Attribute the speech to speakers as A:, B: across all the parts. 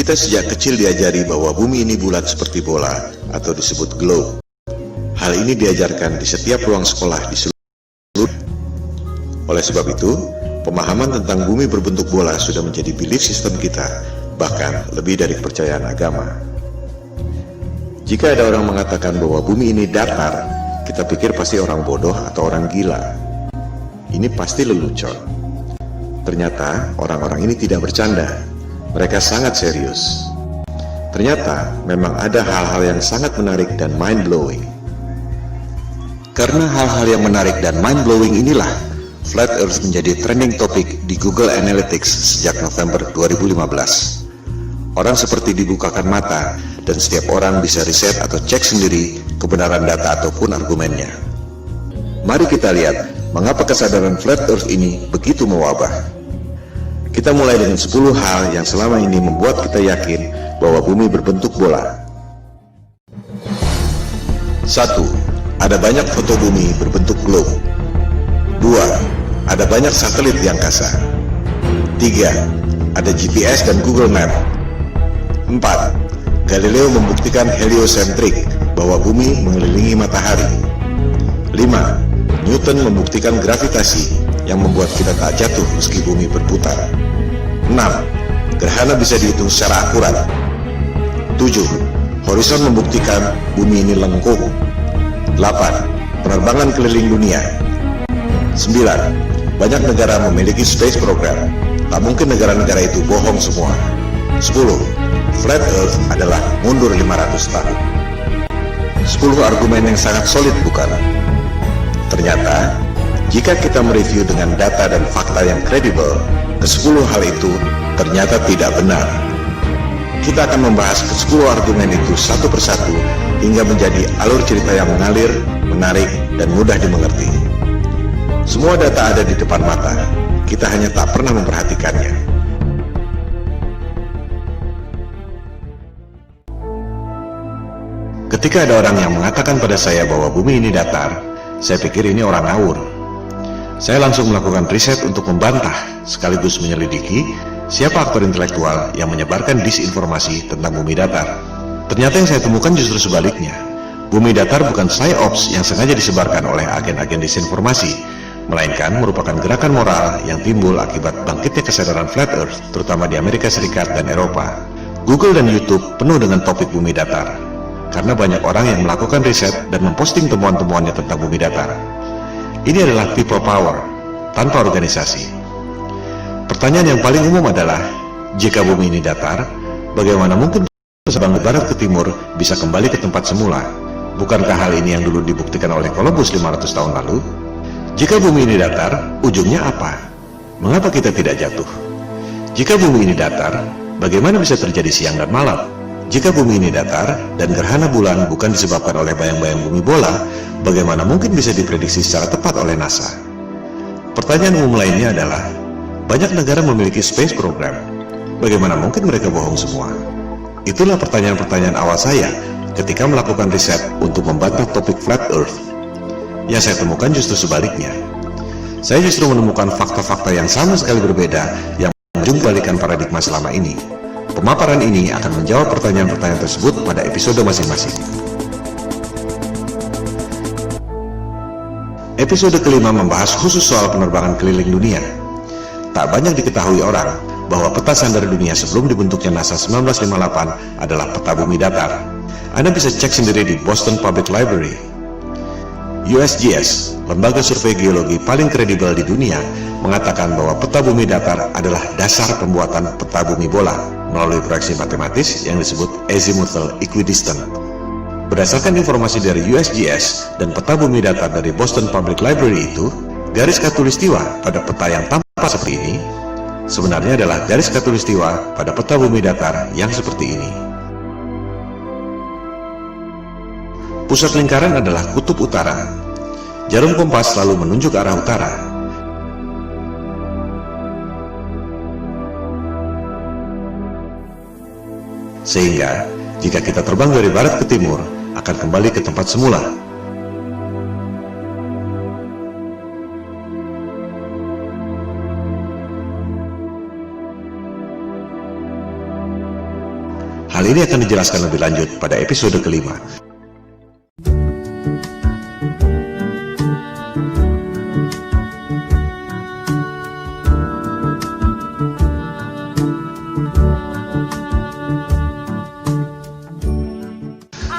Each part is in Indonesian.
A: Kita sejak kecil diajari bahwa bumi ini bulat seperti bola atau disebut globe. Hal ini diajarkan di setiap ruang sekolah di seluruh. Oleh sebab itu, pemahaman tentang bumi berbentuk bola sudah menjadi belief system kita, bahkan lebih dari kepercayaan agama. Jika ada orang mengatakan bahwa bumi ini datar, kita pikir pasti orang bodoh atau orang gila. Ini pasti lelucon. Ternyata orang-orang ini tidak bercanda. Mereka sangat serius. Ternyata memang ada hal-hal yang sangat menarik dan mind-blowing. Karena hal-hal yang menarik dan mind-blowing inilah, Flat Earth menjadi trending topic di Google Analytics sejak November 2015. Orang seperti dibukakan mata, dan setiap orang bisa riset atau cek sendiri kebenaran data ataupun argumennya. Mari kita lihat mengapa kesadaran Flat Earth ini begitu mewabah. Kita mulai dengan 10 hal yang selama ini membuat kita yakin bahwa bumi berbentuk bola. 1. Ada banyak foto bumi berbentuk globe. 2. Ada banyak satelit di angkasa. 3. Ada GPS dan Google Map. 4. Galileo membuktikan heliosentrik, bahwa bumi mengelilingi matahari. 5. Newton membuktikan gravitasi, yang membuat kita tak jatuh meski bumi berputar. 6. Gerhana bisa dihitung secara akurat. 7. Horizon membuktikan bumi ini lengkung. 8. Penerbangan keliling dunia. 9. Banyak negara memiliki space program. Tak mungkin negara-negara itu bohong semua. 10. Flat Earth adalah mundur 500 tahun. 10 argumen yang sangat solid, bukan? Ternyata, jika kita mereview dengan data dan fakta yang kredibel, ke-10 hal itu ternyata tidak benar. Kita akan membahas ke-10 argumen itu satu persatu hingga menjadi alur cerita yang mengalir, menarik, dan mudah dimengerti. Semua data ada di depan mata, kita hanya tak pernah memperhatikannya. Ketika ada orang yang mengatakan pada saya bahwa bumi ini datar, saya pikir ini orang ngawur. Saya langsung melakukan riset untuk membantah, sekaligus menyelidiki siapa aktor intelektual yang menyebarkan disinformasi tentang bumi datar. Ternyata yang saya temukan justru sebaliknya. Bumi datar bukan psyops yang sengaja disebarkan oleh agen-agen disinformasi, melainkan merupakan gerakan moral yang timbul akibat bangkitnya kesadaran Flat Earth, terutama di Amerika Serikat dan Eropa. Google dan YouTube penuh dengan topik bumi datar, karena banyak orang yang melakukan riset dan memposting temuan-temuannya tentang bumi datar. Ini adalah people power, tanpa organisasi. Pertanyaan yang paling umum adalah, jika bumi ini datar, bagaimana mungkin terbang dari barat ke timur bisa kembali ke tempat semula? Bukankah hal ini yang dulu dibuktikan oleh Columbus 500 tahun lalu? Jika bumi ini datar, ujungnya apa? Mengapa kita tidak jatuh? Jika bumi ini datar, bagaimana bisa terjadi siang dan malam? Jika bumi ini datar dan gerhana bulan bukan disebabkan oleh bayang-bayang bumi bola, bagaimana mungkin bisa diprediksi secara tepat oleh NASA? Pertanyaan umum lainnya adalah, banyak negara memiliki space program. Bagaimana mungkin mereka bohong semua? Itulah pertanyaan-pertanyaan awal saya ketika melakukan riset untuk membantah topik Flat Earth. Yang saya temukan justru sebaliknya. Saya justru menemukan fakta-fakta yang sama sekali berbeda yang menjunggalikan paradigma selama ini. Pemaparan ini akan menjawab pertanyaan-pertanyaan tersebut pada episode masing-masing. Episode kelima membahas khusus soal penerbangan keliling dunia. Tak banyak diketahui orang bahwa peta sandar dunia sebelum dibentuknya NASA 1958 adalah peta bumi datar. Anda bisa cek sendiri di Boston Public Library. USGS, lembaga survei geologi paling kredibel di dunia, mengatakan bahwa peta bumi datar adalah dasar pembuatan peta bumi bola melalui proyeksi matematis yang disebut azimuthal equidistant. Berdasarkan informasi dari USGS dan peta bumi datar dari Boston Public Library itu, garis khatulistiwa pada peta yang tampak seperti ini sebenarnya adalah garis khatulistiwa pada peta bumi datar yang seperti ini. Pusat lingkaran adalah kutub utara. Jarum kompas selalu menunjuk arah utara. Sehingga, jika kita terbang dari barat ke timur, akan kembali ke tempat semula. Hal ini akan dijelaskan lebih lanjut pada episode kelima.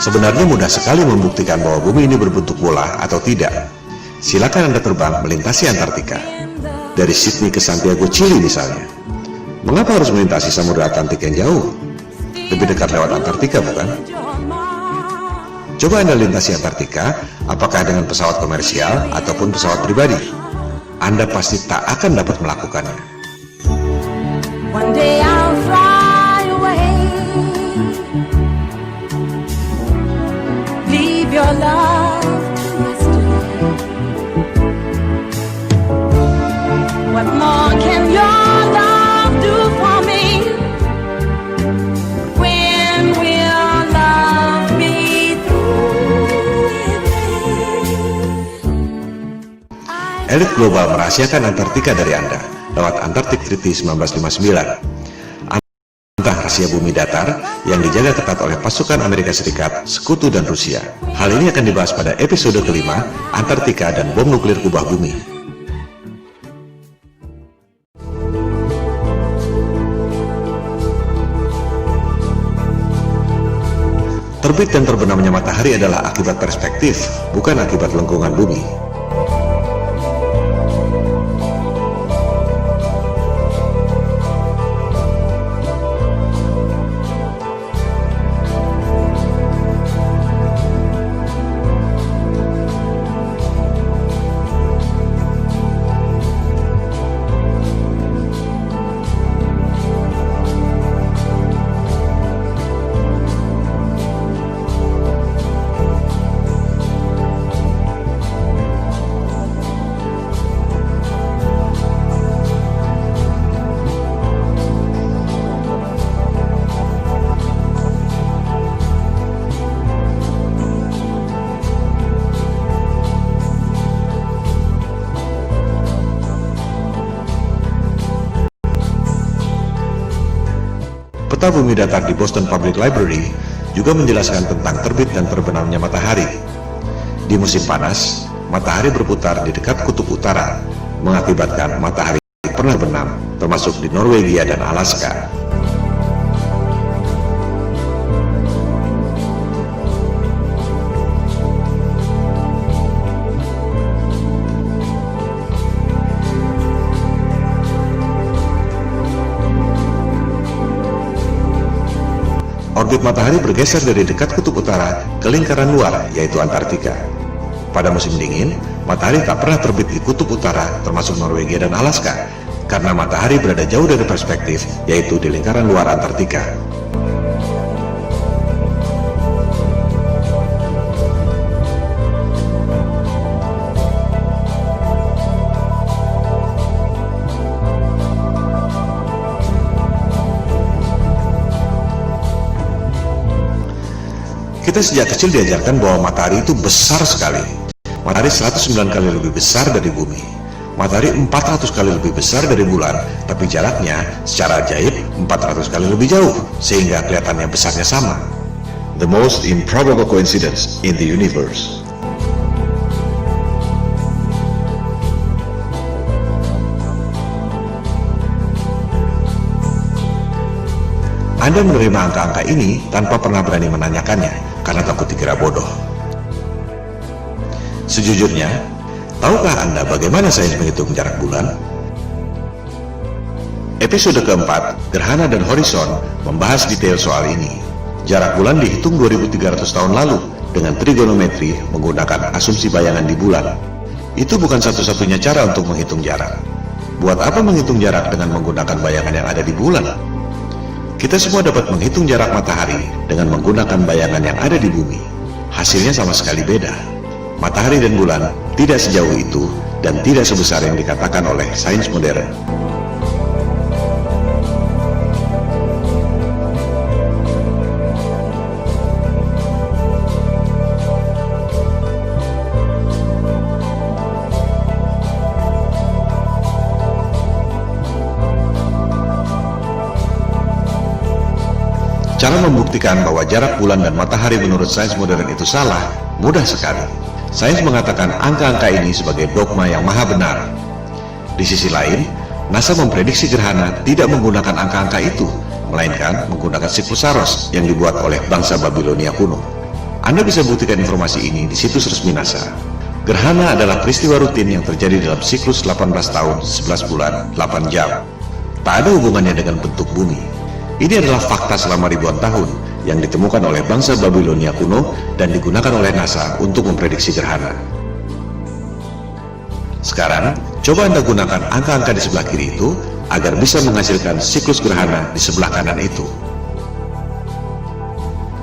A: Sebenarnya mudah sekali membuktikan bahwa bumi ini berbentuk bola atau tidak. Silakan Anda terbang melintasi Antartika. Dari Sydney ke Santiago, Chili misalnya. Mengapa harus melintasi Samudra Atlantik yang jauh? Lebih dekat lewat Antartika, bukan? Coba Anda lintasi Antartika, apakah dengan pesawat komersial ataupun pesawat pribadi? Anda pasti tak akan dapat melakukannya.
B: One day I'll fly away. Leave your love to yesterday. What more can your love do for me? When will love be through with me?
A: Elit global merahasiakan Antartika dari Anda lewat Antarctic Treaty 1959. Tentang rahasia bumi datar yang dijaga ketat oleh pasukan Amerika Serikat, Sekutu, dan Rusia. Hal ini akan dibahas pada episode kelima, Antartika dan bom nuklir kubah bumi. Terbit dan terbenamnya matahari adalah akibat perspektif, bukan akibat lengkungan bumi. Peta bumi datar di Boston Public Library juga menjelaskan tentang terbit dan terbenamnya matahari. Di musim panas, matahari berputar di dekat kutub utara, mengakibatkan matahari pernah benam, termasuk di Norwegia dan Alaska. Orbit matahari bergeser dari dekat kutub utara ke lingkaran luar, yaitu Antartika. Pada musim dingin, matahari tak pernah terbit di kutub utara, termasuk Norwegia dan Alaska, karena matahari berada jauh dari perspektif, yaitu di lingkaran luar Antartika. Kita sejak kecil diajarkan bahwa matahari itu besar sekali. Matahari 109 kali lebih besar dari bumi. Matahari 400 kali lebih besar dari bulan, tapi jaraknya secara ajaib 400 kali lebih jauh, sehingga kelihatannya besarnya sama. The most improbable coincidence in the universe. Anda menerima angka-angka ini tanpa pernah berani menanyakannya, karena takut dikira bodoh. Sejujurnya, tahukah Anda bagaimana sains menghitung jarak bulan? Episode keempat, Gerhana dan Horizon, membahas detail soal ini. Jarak bulan dihitung 2300 tahun lalu dengan trigonometri menggunakan asumsi bayangan di bulan. Itu bukan satu-satunya cara untuk menghitung jarak. Buat apa menghitung jarak dengan menggunakan bayangan yang ada di bulan? Kita semua dapat menghitung jarak matahari dengan menggunakan bayangan yang ada di bumi. Hasilnya sama sekali beda. Matahari dan bulan tidak sejauh itu dan tidak sebesar yang dikatakan oleh sains modern. Cara membuktikan bahwa jarak bulan dan matahari menurut sains modern itu salah, mudah sekali. Sains mengatakan angka-angka ini sebagai dogma yang maha benar. Di sisi lain, NASA memprediksi gerhana tidak menggunakan angka-angka itu, melainkan menggunakan siklus Saros yang dibuat oleh bangsa Babilonia kuno. Anda bisa buktikan informasi ini di situs resmi NASA. Gerhana adalah peristiwa rutin yang terjadi dalam siklus 18 tahun, 11 bulan, 8 jam. Tak ada hubungannya dengan bentuk bumi. Ini adalah fakta selama ribuan tahun yang ditemukan oleh bangsa Babilonia kuno dan digunakan oleh NASA untuk memprediksi gerhana. Sekarang, coba Anda gunakan angka-angka di sebelah kiri itu agar bisa menghasilkan siklus gerhana di sebelah kanan itu.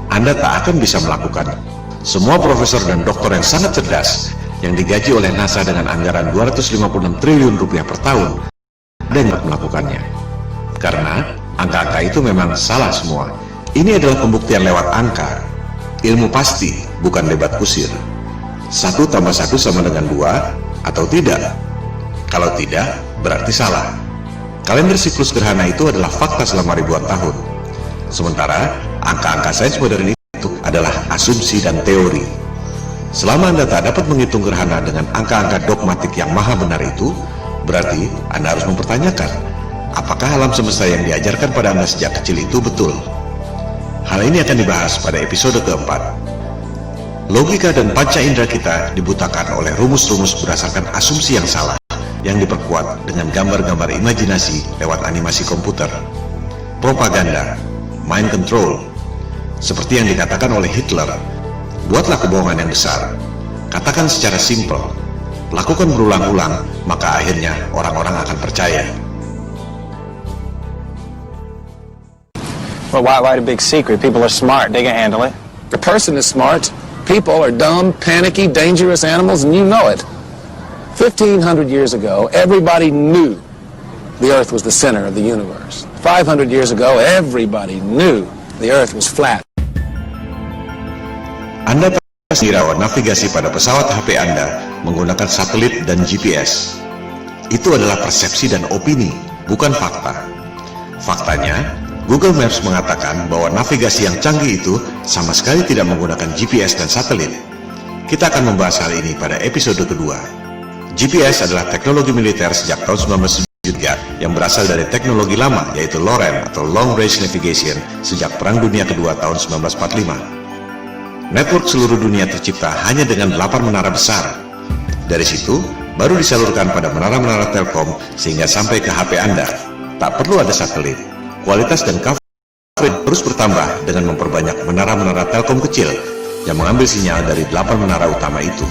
A: Anda tak akan bisa melakukan. Semua profesor dan doktor yang sangat cerdas yang digaji oleh NASA dengan anggaran 256 triliun rupiah per tahun ada yang melakukannya. Karena angka-angka itu memang salah semua. Ini adalah pembuktian lewat angka. Ilmu pasti, bukan debat kusir. 1 tambah 1 sama dengan 2 atau tidak? Kalau tidak, berarti salah. Kalender siklus gerhana itu adalah fakta selama ribuan tahun. Sementara, angka-angka sains modern itu adalah asumsi dan teori. Selama Anda tak dapat menghitung gerhana dengan angka-angka dogmatik yang maha benar itu, berarti Anda harus mempertanyakan, apakah alam semesta yang diajarkan pada Anda sejak kecil itu betul? Hal ini akan dibahas pada episode keempat. Logika dan panca indera kita dibutakan oleh rumus-rumus berdasarkan asumsi yang salah, yang diperkuat dengan gambar-gambar imajinasi lewat animasi komputer. Propaganda, mind control. Seperti yang dikatakan oleh Hitler, buatlah kebohongan yang besar. Katakan secara simpel, lakukan berulang-ulang, maka akhirnya orang-orang akan percaya.
C: Well, why the big secret? People are smart. They can handle it.
D: The person is smart. People are dumb, panicky, dangerous animals, and you know it. 1,500 years ago, everybody knew the Earth was the center of the universe. 500 years ago, everybody knew the Earth was flat.
A: Anda pasti mengira navigasi pada pesawat HP Anda menggunakan satelit dan GPS. Itu adalah persepsi dan opini, bukan fakta. Faktanya, Google Maps mengatakan bahwa navigasi yang canggih itu sama sekali tidak menggunakan GPS dan satelit. Kita akan membahas hal ini pada episode kedua. GPS adalah teknologi militer sejak tahun 1973 yang berasal dari teknologi lama, yaitu LORAN atau Long Range Navigation sejak Perang Dunia Kedua tahun 1945. Network seluruh dunia tercipta hanya dengan 8 menara besar. Dari situ, baru disalurkan pada menara-menara Telkom sehingga sampai ke HP Anda. Tak perlu ada satelit. Kualitas dan coverage terus bertambah dengan memperbanyak menara-menara Telkom kecil yang mengambil sinyal dari 8 menara utama itu.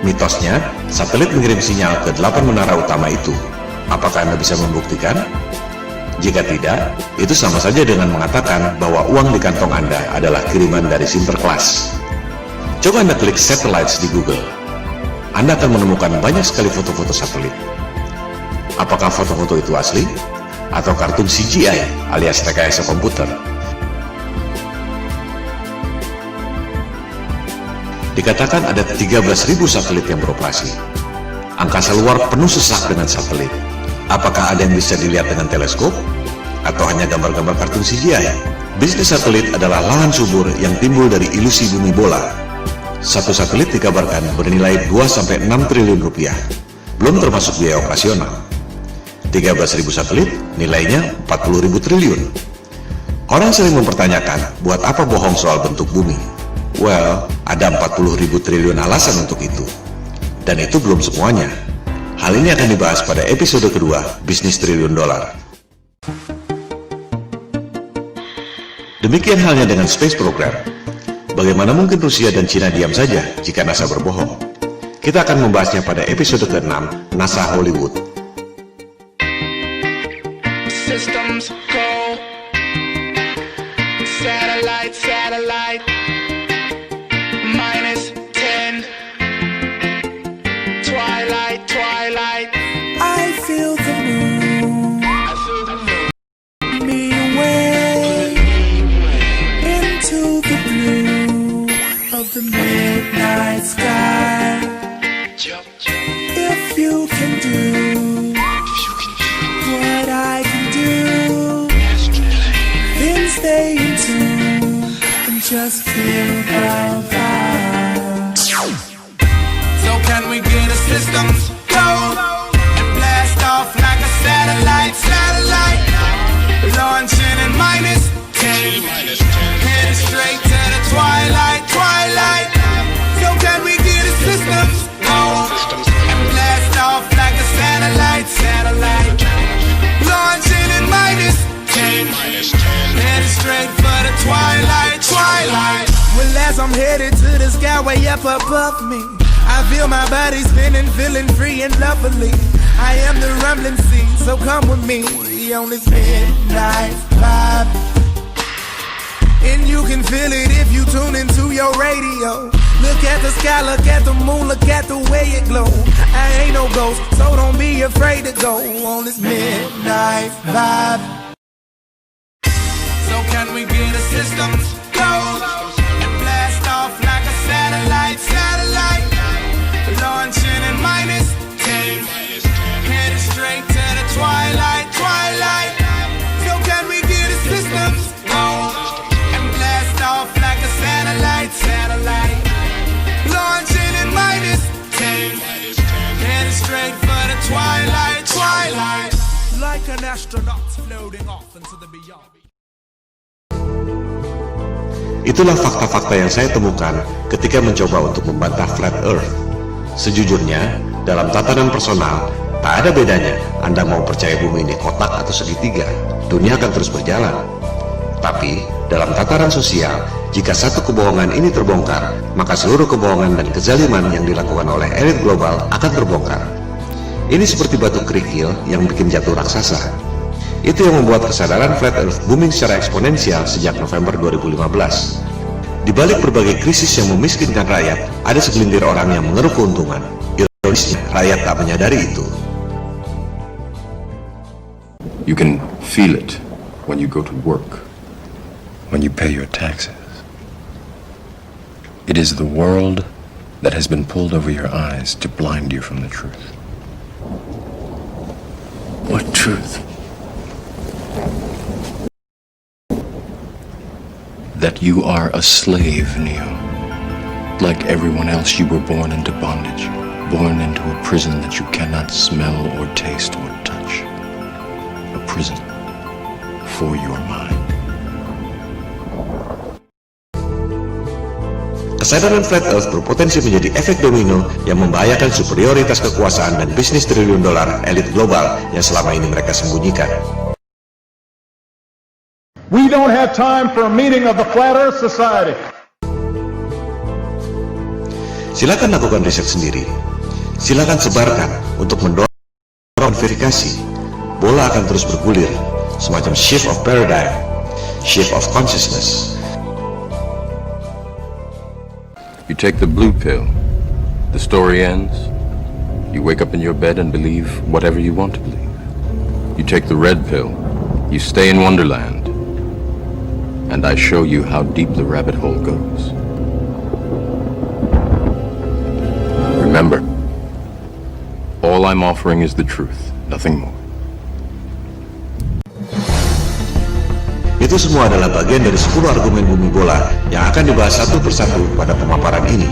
A: Mitosnya, satelit mengirim sinyal ke 8 menara utama itu. Apakah Anda bisa membuktikan? Jika tidak, itu sama saja dengan mengatakan bahwa uang di kantong Anda adalah kiriman dari Sinterklas. Coba Anda klik satellites di Google. Anda akan menemukan banyak sekali foto-foto satelit. Apakah foto-foto itu asli? Atau kartun CGI alias rekayasa komputer? Dikatakan ada 13.000 satelit yang beroperasi. Angkasa luar penuh sesak dengan satelit. Apakah ada yang bisa dilihat dengan teleskop? Atau hanya gambar-gambar kartun CGI? Bisnis satelit adalah lahan subur yang timbul dari ilusi bumi bola. Satu satelit dikabarkan bernilai 2-6 triliun rupiah, belum termasuk biaya operasional. 13.000 satelit nilainya 40.000 triliun. Orang sering mempertanyakan, buat apa bohong soal bentuk bumi? Well, ada 40.000 triliun alasan untuk itu. Dan itu belum semuanya. Hal ini akan dibahas pada episode kedua, Bisnis Triliun Dolar. Demikian halnya dengan Space Program. Bagaimana mungkin Rusia dan Cina diam saja jika NASA berbohong? Kita akan membahasnya pada episode ke-6, NASA Hollywood.
E: Systems go. Satellite. -10. Twilight.
F: I feel the moon me away into the blue of the midnight sky. If you can do what I can do, then stay in tune
E: systems go and blast off like a satellite. Launching in -10, headed straight to the twilight. So can we get the systems go and blast off like a satellite. Launching in -10, headed straight for the twilight. Well, as I'm headed to the sky way up above me, I feel my body spinning, feeling free and lovely. I am the rumbling sea, so come with me on this midnight vibe. And you can feel it if you tune into your radio. Look at the sky, look at the moon, look at the way it glow. I ain't no ghost, so don't be afraid to go on this midnight vibe. So can we get the systems go and blast off like a satellite. Launching in -10, headed straight to the twilight. So can we get the systems go and blast off like a satellite. Launching in -10, headed straight for the twilight. Like an astronaut floating off into the beyond.
A: Itulah fakta-fakta yang saya temukan ketika mencoba untuk membantah Flat Earth. Sejujurnya, dalam tatanan personal, tak ada bedanya Anda mau percaya bumi ini kotak atau segitiga, dunia akan terus berjalan. Tapi, dalam tataran sosial, jika satu kebohongan ini terbongkar, maka seluruh kebohongan dan kezaliman yang dilakukan oleh elit global akan terbongkar. Ini seperti batu kerikil yang bikin jatuh raksasa. Itu yang membuat kesadaran Flat Earth booming secara eksponensial sejak November 2015. Di balik berbagai krisis yang memiskinkan rakyat, ada segelintir orang yang mengeruk keuntungan. Ironisnya, rakyat tak menyadari itu.
G: You can feel it when you go to work, when you pay your taxes. It is the world that has been pulled over your eyes to blind you from the truth. What truth? That you are a slave, Neo. Like everyone else, you were born into bondage, born into a prison that you cannot smell or taste or touch. A prison for your mind.
A: Kesadaran Flat Earth berpotensi menjadi efek domino yang membahayakan superioritas kekuasaan dan bisnis triliun dolar elit global yang selama ini mereka sembunyikan.
H: We don't have time for a meeting of the Flat Earth Society.
A: Silakan lakukan riset sendiri. Silakan sebarkan untuk mendorong verifikasi. Bola akan terus bergulir, semacam shift of paradigm, shift of consciousness.
G: You take the blue pill, the story ends. You wake up in your bed and believe whatever you want to believe. You take the red pill, you stay in Wonderland, and I show you how deep the rabbit hole goes. Remember, all I'm offering is the truth, nothing more.
A: Itu semua adalah bagian dari 10 argumen bumi bola yang akan dibahas satu persatu pada pemaparan ini.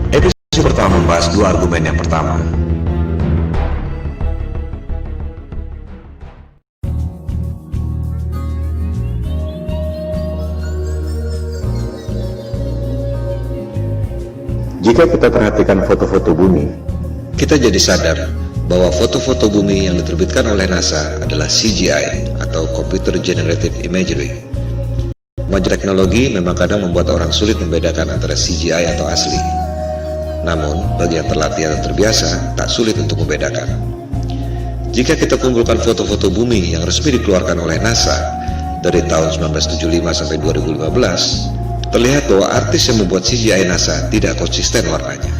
A: Episode pertama membahas 2 argumen yang pertama. Jika kita perhatikan foto-foto bumi, kita jadi sadar bahwa foto-foto bumi yang diterbitkan oleh NASA adalah CGI atau Computer Generated Imagery. Kemajuan teknologi memang kadang membuat orang sulit membedakan antara CGI atau asli. Namun, bagi yang terlatih atau terbiasa, tak sulit untuk membedakan. Jika kita kumpulkan foto-foto bumi yang resmi dikeluarkan oleh NASA dari tahun 1975 sampai 2015, terlihat bahwa artis yang membuat CGI NASA tidak konsisten warnanya.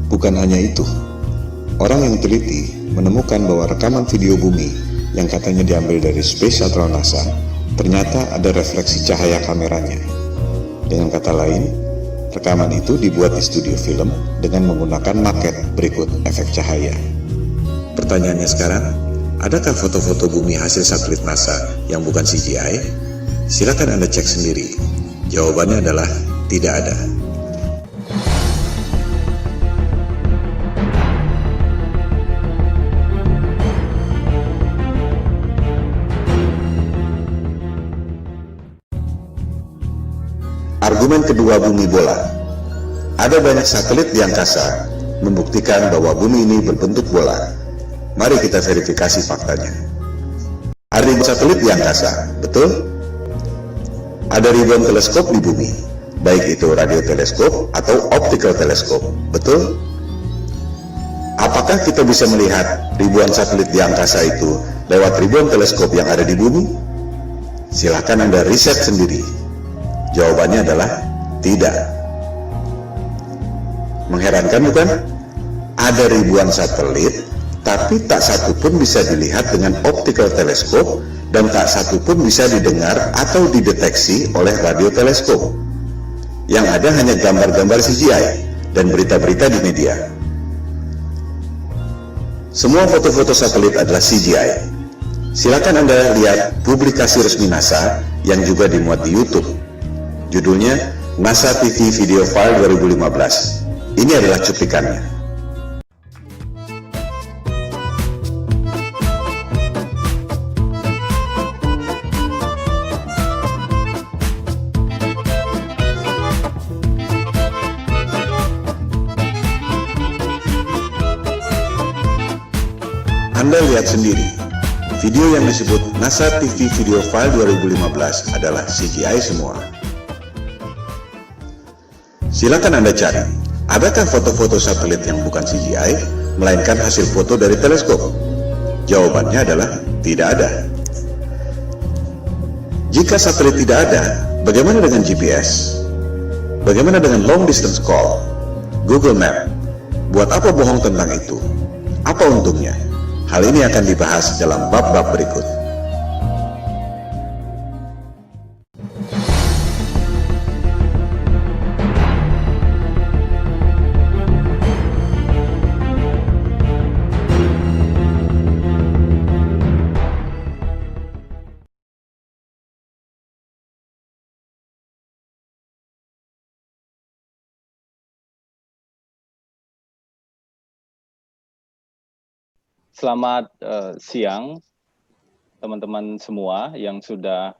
A: Bukan hanya itu, orang yang teliti menemukan bahwa rekaman video bumi yang katanya diambil dari Space Shuttle NASA ternyata ada refleksi cahaya kameranya. Dengan kata lain, rekaman itu dibuat di studio film dengan menggunakan maket berikut efek cahaya. Pertanyaannya sekarang, adakah foto-foto bumi hasil satelit NASA yang bukan CGI? Silakan Anda cek sendiri. Jawabannya adalah tidak ada. Argumen kedua bumi bola. Ada banyak satelit di angkasa membuktikan bahwa bumi ini berbentuk bola. Mari kita verifikasi faktanya. Ada ribuan satelit di angkasa, betul? Ada ribuan teleskop di bumi, baik itu radioteleskop atau optical teleskop, betul? Apakah kita bisa melihat ribuan satelit di angkasa itu lewat ribuan teleskop yang ada di bumi? Silahkan Anda riset sendiri. Jawabannya adalah tidak. Mengherankan bukan? Ada ribuan satelit, tapi tak satu pun bisa dilihat dengan optical teleskop dan tak satu pun bisa didengar atau dideteksi oleh radioteleskop. Yang ada hanya gambar-gambar CGI dan berita-berita di media. Semua foto-foto satelit adalah CGI. Silakan Anda lihat publikasi resmi NASA yang juga dimuat di YouTube. Judulnya NASA TV Video File 2015. Ini adalah cuplikannya. Anda lihat sendiri, video yang disebut NASA TV Video File 2015 adalah CGI semua. Silakan Anda cari, adakah foto-foto satelit yang bukan CGI, melainkan hasil foto dari teleskop? Jawabannya adalah tidak ada. Jika satelit tidak ada, bagaimana dengan GPS? Bagaimana dengan long distance call? Google Map? Buat apa bohong tentang itu? Apa untungnya? Hal ini akan dibahas dalam bab-bab berikut.
I: Selamat siang teman-teman semua yang sudah